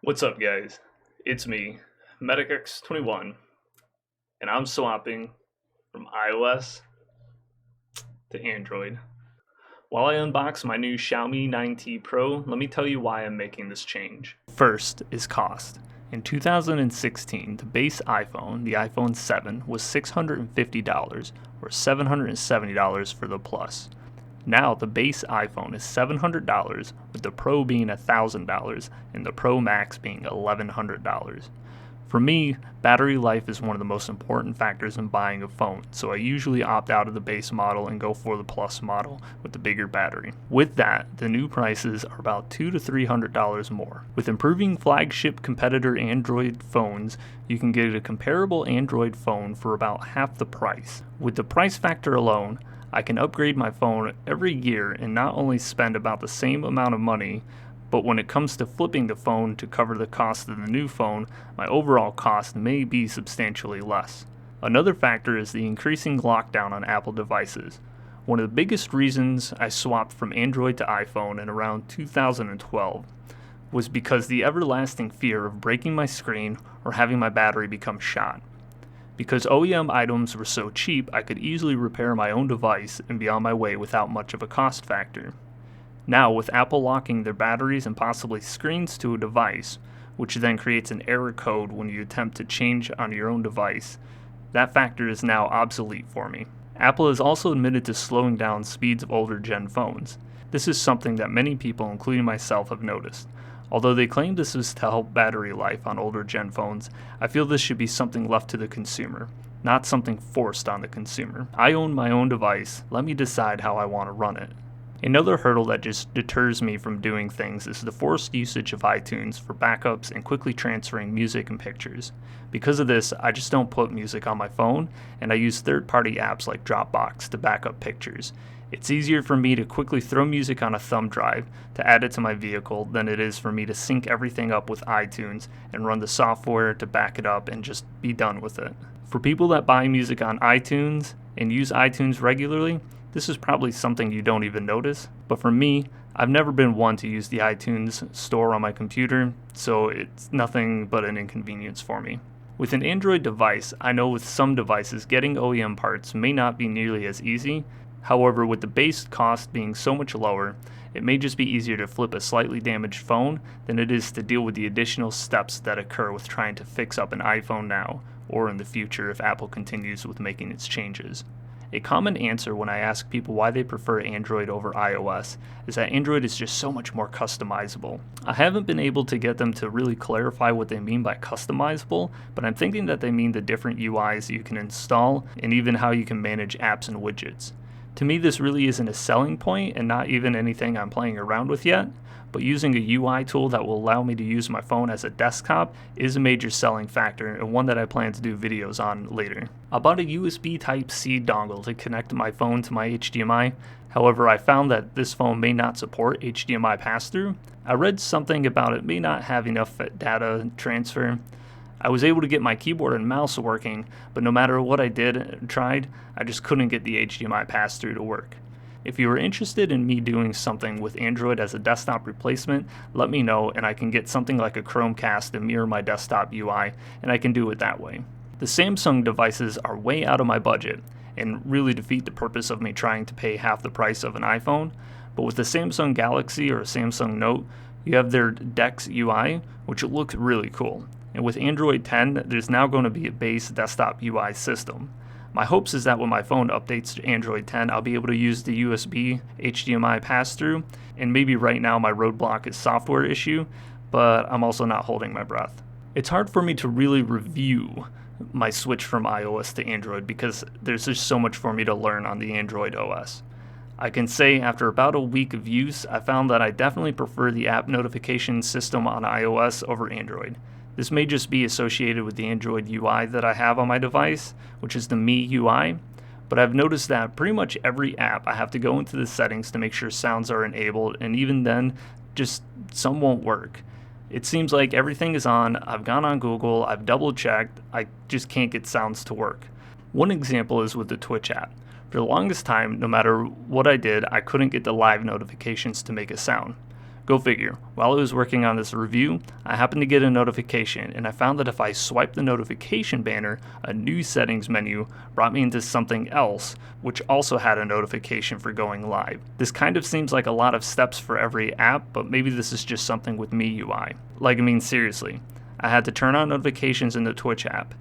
What's up, guys? It's me, MedicX21, and I'm swapping from iOS to Android. While I unbox my new Xiaomi 9T Pro, let me tell you why I'm making this change. First is cost. In 2016, the base iPhone, the iPhone 7, was $650 or $770 for the Plus. Now the base iPhone is $700, with the Pro being $1,000 and the Pro Max being $1,100. For me, battery life is one of the most important factors in buying a phone, so I usually opt out of the base model and go for the Plus model with the bigger battery. With that, the new prices are about $200 to $300 more. With improving flagship competitor Android phones, you can get a comparable Android phone for about half the price. With the price factor alone, I can upgrade my phone every year and not only spend about the same amount of money, but when it comes to flipping the phone to cover the cost of the new phone, my overall cost may be substantially less. Another factor is the increasing lockdown on Apple devices. One of the biggest reasons I swapped from Android to iPhone in around 2012 was because the everlasting fear of breaking my screen or having my battery become shot. Because OEM items were so cheap, I could easily repair my own device and be on my way without much of a cost factor. Now, with Apple locking their batteries and possibly screens to a device, which then creates an error code when you attempt to change on your own device, that factor is now obsolete for me. Apple has also admitted to slowing down speeds of older gen phones. This is something that many people, including myself, have noticed. Although they claim this is to help battery life on older gen phones, I feel this should be something left to the consumer, not something forced on the consumer. I own my own device, let me decide how I want to run it. Another hurdle that just deters me from doing things is the forced usage of iTunes for backups and quickly transferring music and pictures. Because of this, I just don't put music on my phone, and I use third-party apps like Dropbox to back up pictures. It's easier for me to quickly throw music on a thumb drive to add it to my vehicle than it is for me to sync everything up with iTunes and run the software to back it up and just be done with it. For people that buy music on iTunes and use iTunes regularly, this is probably something you don't even notice, but for me, I've never been one to use the iTunes store on my computer, so it's nothing but an inconvenience for me. With an Android device, I know with some devices getting OEM parts may not be nearly as easy. However, with the base cost being so much lower, it may just be easier to flip a slightly damaged phone than it is to deal with the additional steps that occur with trying to fix up an iPhone now, or in the future if Apple continues with making its changes. A common answer when I ask people why they prefer Android over iOS is that Android is just so much more customizable. I haven't been able to get them to really clarify what they mean by customizable, but I'm thinking that they mean the different UIs you can install and even how you can manage apps and widgets. To me, this really isn't a selling point and not even anything I'm playing around with yet, but using a UI tool that will allow me to use my phone as a desktop is a major selling factor and one that I plan to do videos on later. I bought a USB Type-C dongle to connect my phone to my HDMI. However, I found that this phone may not support HDMI Passthrough. I read something about it may not have enough data transfer. I was able to get my keyboard and mouse working, but no matter what I did and tried, I just couldn't get the HDMI pass-through to work. If you are interested in me doing something with Android as a desktop replacement, let me know and I can get something like a Chromecast to mirror my desktop UI, and I can do it that way. The Samsung devices are way out of my budget and really defeat the purpose of me trying to pay half the price of an iPhone, but with the Samsung Galaxy or Samsung Note, you have their Dex UI, which looks really cool. And with Android 10, there's now going to be a base desktop UI system. My hopes is that when my phone updates to Android 10, I'll be able to use the USB HDMI pass-through, and maybe right now my roadblock is software issue, but I'm also not holding my breath. It's hard for me to really review my switch from iOS to Android because there's just so much for me to learn on the Android OS. I can say after about a week of use, I found that I definitely prefer the app notification system on iOS over Android. This may just be associated with the Android UI that I have on my device, which is the Me UI, but I've noticed that pretty much every app I have to go into the settings to make sure sounds are enabled, and even then, just some won't work. It seems like everything is on, I've gone on Google, I've double checked, I just can't get sounds to work. One example is with the Twitch app. For the longest time, no matter what I did, I couldn't get the live notifications to make a sound. Go figure. While I was working on this review, I happened to get a notification, and I found that if I swiped the notification banner, a new settings menu brought me into something else, which also had a notification for going live. This kind of seems like a lot of steps for every app, but maybe this is just something with MIUI. Like, I mean, seriously. I had to turn on notifications in the Twitch app,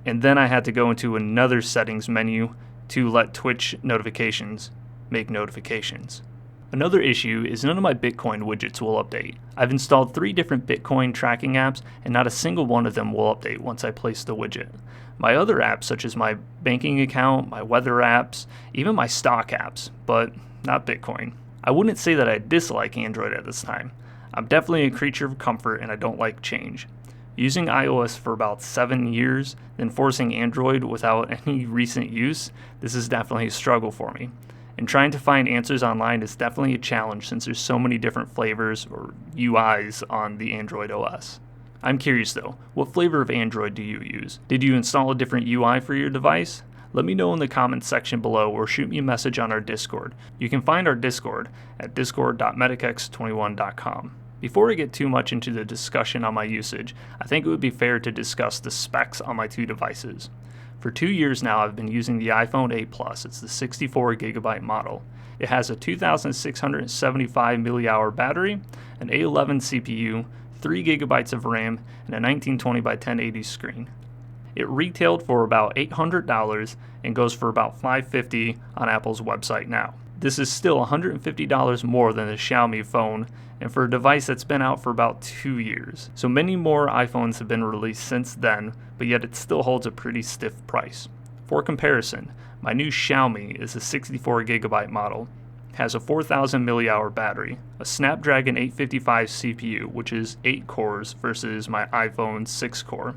and then I had to go into another settings menu to let Twitch notifications make notifications. Another issue is none of my Bitcoin widgets will update. I've installed 3 different Bitcoin tracking apps, and not a single one of them will update once I place the widget. My other apps, such as my banking account, my weather apps, even my stock apps, but not Bitcoin. I wouldn't say that I dislike Android at this time. I'm definitely a creature of comfort and I don't like change. Using iOS for about 7 years, then forcing Android without any recent use, this is definitely a struggle for me. And trying to find answers online is definitely a challenge since there's so many different flavors or UIs on the Android OS. I'm curious though, what flavor of Android do you use? Did you install a different UI for your device? Let me know in the comments section below or shoot me a message on our Discord. You can find our Discord at discord.medicx21.com. Before I get too much into the discussion on my usage, I think it would be fair to discuss the specs on my 2 devices. For 2 years now, I've been using the iPhone 8 Plus. It's the 64GB model. It has a 2,675 mAh battery, an A11 CPU, 3GB of RAM, and a 1920 by 1080 screen. It retailed for about $800 and goes for about $550 on Apple's website now. This is still $150 more than the Xiaomi phone, and for a device that's been out for about 2 years. So many more iPhones have been released since then, but yet it still holds a pretty stiff price. For comparison, my new Xiaomi is a 64GB model, has a 4,000 mAh battery, a Snapdragon 855 CPU, which is 8 cores versus my iPhone 6 core,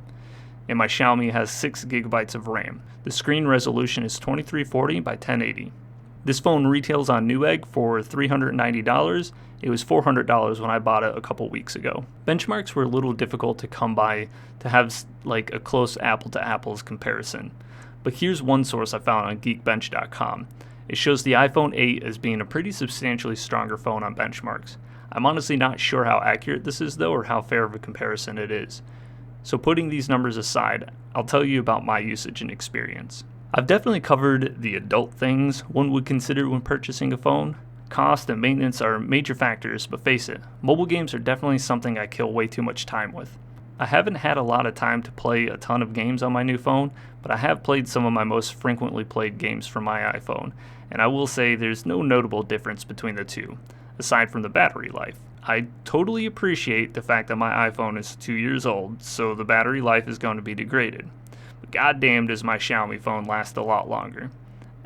and my Xiaomi has 6GB of RAM. The screen resolution is 2340 by 1080. This phone retails on Newegg for $390. It was $400 when I bought it a couple weeks ago. Benchmarks were a little difficult to come by to have like a close apple to apples comparison. But here's one source I found on geekbench.com. It shows the iPhone 8 as being a pretty substantially stronger phone on benchmarks. I'm honestly not sure how accurate this is though, or how fair of a comparison it is. So putting these numbers aside, I'll tell you about my usage and experience. I've definitely covered the adult things one would consider when purchasing a phone. Cost and maintenance are major factors, but face it, mobile games are definitely something I kill way too much time with. I haven't had a lot of time to play a ton of games on my new phone, but I have played some of my most frequently played games from my iPhone, and I will say there's no notable difference between the two, aside from the battery life. I totally appreciate the fact that my iPhone is 2 years old, so the battery life is going to be degraded. But goddamn does my Xiaomi phone last a lot longer.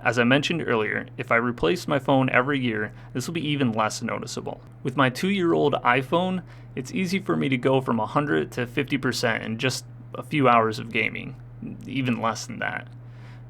As I mentioned earlier, if I replaced my phone every year, this will be even less noticeable. With my 2-year-old iPhone, it's easy for me to go from 100 to 50% in just a few hours of gaming, even less than that.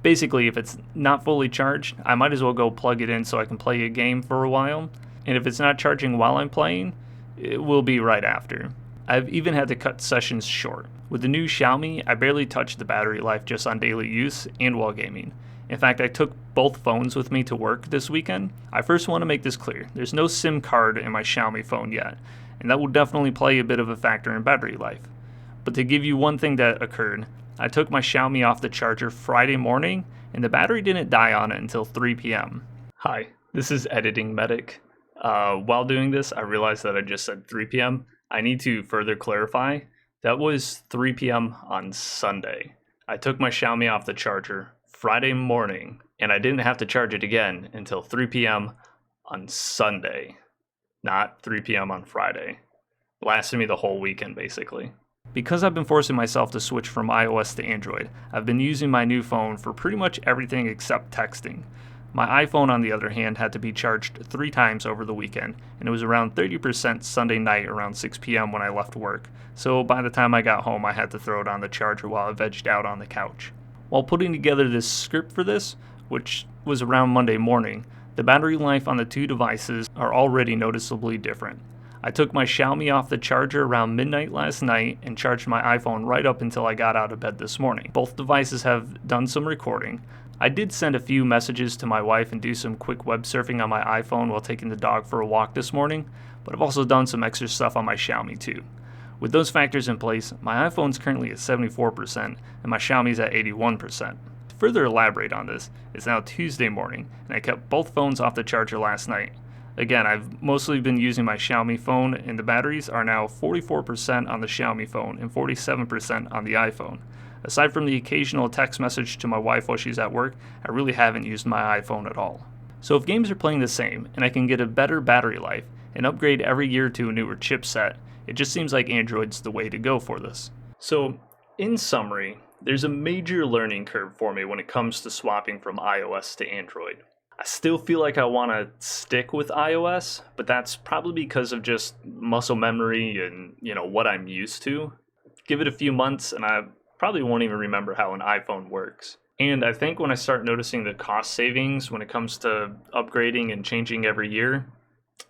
Basically, if it's not fully charged, I might as well go plug it in so I can play a game for a while, and if it's not charging while I'm playing, it will be right after. I've even had to cut sessions short. With the new Xiaomi, I barely touch the battery life just on daily use and while gaming. In fact, I took both phones with me to work this weekend. I first want to make this clear. There's no SIM card in my Xiaomi phone yet, and that will definitely play a bit of a factor in battery life. But to give you one thing that occurred, I took my Xiaomi off the charger Friday morning, and the battery didn't die on it until 3 p.m. Hi, this is Editing Medic. While doing this, I realized that I just said 3 p.m. I need to further clarify. That was 3 p.m. on Sunday. I took my Xiaomi off the charger Friday morning, and I didn't have to charge it again until 3 p.m. on Sunday, not 3 p.m. on Friday. Lasted me the whole weekend, basically. Because I've been forcing myself to switch from iOS to Android, I've been using my new phone for pretty much everything except texting. My iPhone, on the other hand, had to be charged 3 times over the weekend, and it was around 30% Sunday night around 6 p.m. when I left work, so by the time I got home I had to throw it on the charger while I vegged out on the couch. While putting together this script for this, which was around Monday morning, the battery life on the 2 devices are already noticeably different. I took my Xiaomi off the charger around midnight last night and charged my iPhone right up until I got out of bed this morning. Both devices have done some recording. I did send a few messages to my wife and do some quick web surfing on my iPhone while taking the dog for a walk this morning, but I've also done some extra stuff on my Xiaomi too. With those factors in place, my iPhone's currently at 74% and my Xiaomi's at 81%. To further elaborate on this, it's now Tuesday morning and I kept both phones off the charger last night. Again, I've mostly been using my Xiaomi phone and the batteries are now 44% on the Xiaomi phone and 47% on the iPhone. Aside from the occasional text message to my wife while she's at work, I really haven't used my iPhone at all. So if games are playing the same and I can get a better battery life and upgrade every year to a newer chipset, it just seems like Android's the way to go for this. So in summary, there's a major learning curve for me when it comes to swapping from iOS to Android. I still feel like I want to stick with iOS, but that's probably because of just muscle memory and, what I'm used to. Give it a few months and I probably won't even remember how an iPhone works. And I think when I start noticing the cost savings when it comes to upgrading and changing every year,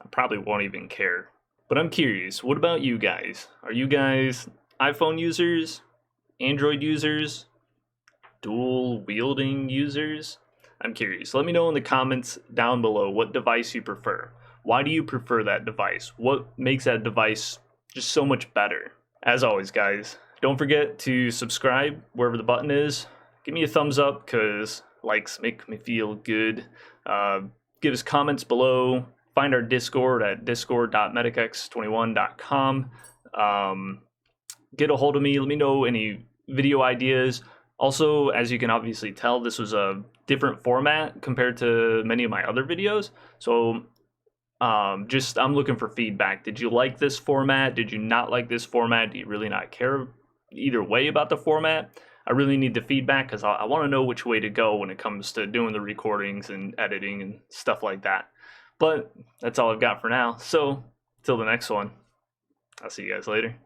I probably won't even care. But I'm curious, what about you guys? Are you guys iPhone users, Android users, dual wielding users? I'm curious. Let me know in the comments down below what device you prefer. Why do you prefer that device? What makes that device just so much better? As always, guys, don't forget to subscribe wherever the button is. Give me a thumbs up because likes make me feel good. Give us comments below. Find our Discord at discord.medicx21.com. Get a hold of me. Let me know any video ideas. Also, as you can obviously tell, this was a different format compared to many of my other videos. So I'm looking for feedback. Did you like this format? Did you not like this format? Do you really not care either way about the format? I really need the feedback because I want to know which way to go when it comes to doing the recordings and editing and stuff like that. But that's all I've got for now. So, till the next one, I'll see you guys later.